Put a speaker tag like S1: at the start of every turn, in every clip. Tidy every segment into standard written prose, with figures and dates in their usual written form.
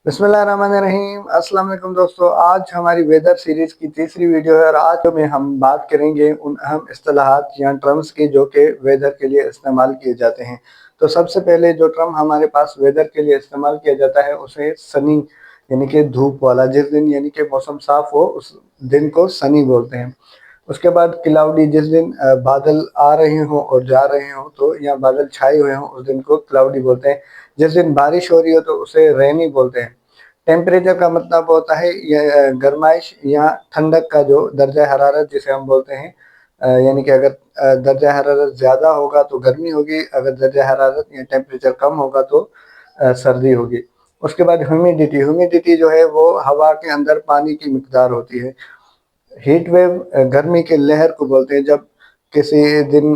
S1: बिस्मिल्लाहिर्रहमानिर्रहीम। अस्सलाम वालेकुम दोस्तों, आज हमारी वेदर सीरीज़ की तीसरी वीडियो है और आज में हम बात करेंगे उन अहम इस्तिलाहात या टर्म्स की जो कि वेदर के लिए इस्तेमाल किए जाते हैं। तो सबसे पहले जो टर्म हमारे पास वेदर के लिए इस्तेमाल किया जाता है उसे सनी यानी कि धूप वाला, जिस दिन यानी कि मौसम साफ़ हो उस दिन को सनी बोलते हैं। उसके बाद क्लाउडी, जिस दिन बादल आ रहे हों और जा रहे हों तो या बादल छाए हुए हों उस दिन को क्लाउडी बोलते हैं। जिस दिन बारिश हो रही हो तो उसे रेनी बोलते हैं। टेम्परेचर का मतलब होता है गर्माइश या ठंडक का जो दर्जा हरारत जिसे हम बोलते हैं। यानी कि अगर दर्जा हरारत ज़्यादा होगा तो गर्मी होगी, अगर दर्जा हरारत या टेम्परेचर कम होगा तो सर्दी होगी। उसके बाद ह्यूमिडिटी, ह्यूमिडिटी जो है वो हवा के अंदर पानी की मिकदार होती है। हीट वेव गर्मी के लहर को बोलते हैं। जब किसी दिन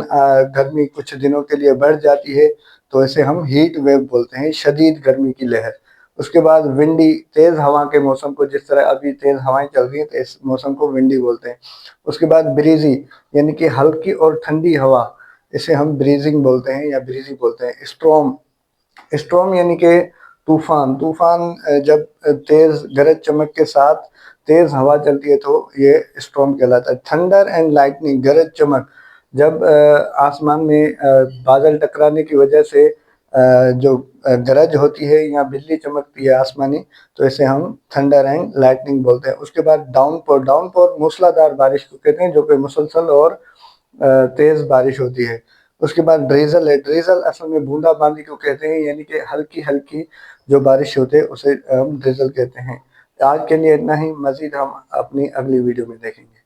S1: गर्मी कुछ दिनों के लिए बढ़ जाती है तो इसे हम हीट वेव बोलते हैं, शदीद गर्मी की लहर। उसके बाद विंडी, तेज़ हवा के मौसम को, जिस तरह अभी तेज़ हवाएं चल रही हैं तो इस मौसम को विंडी बोलते हैं। उसके बाद ब्रीजी यानी कि हल्की और ठंडी हवा, इसे हम ब्रीजिंग बोलते हैं या ब्रीजी बोलते हैं। स्ट्रॉम, स्टॉर्म यानी कि तूफान, तूफान जब तेज गरज चमक के साथ तेज हवा चलती है तो ये स्टॉर्म कहलाता है। थंडर एंड लाइटनिंग, गरज चमक, जब आसमान में बादल टकराने की वजह से जो गरज होती है या बिजली चमकती है आसमानी, तो इसे हम थंडर एंड लाइटनिंग बोलते हैं। उसके बाद डाउनपोर, डाउनपोर मूसलाधार बारिश को कहते हैं जो कि मुसलसल और तेज़ बारिश होती है। उसके बाद ड्रीज़ल है, ड्रीज़ल असल में बूंदाबांदी को कहते हैं, यानी कि हल्की हल्की जो बारिश होते है उसे हम ड्रीज़ल कहते हैं। आज के लिए इतना ही, मज़ीद हम अपनी अगली वीडियो में देखेंगे।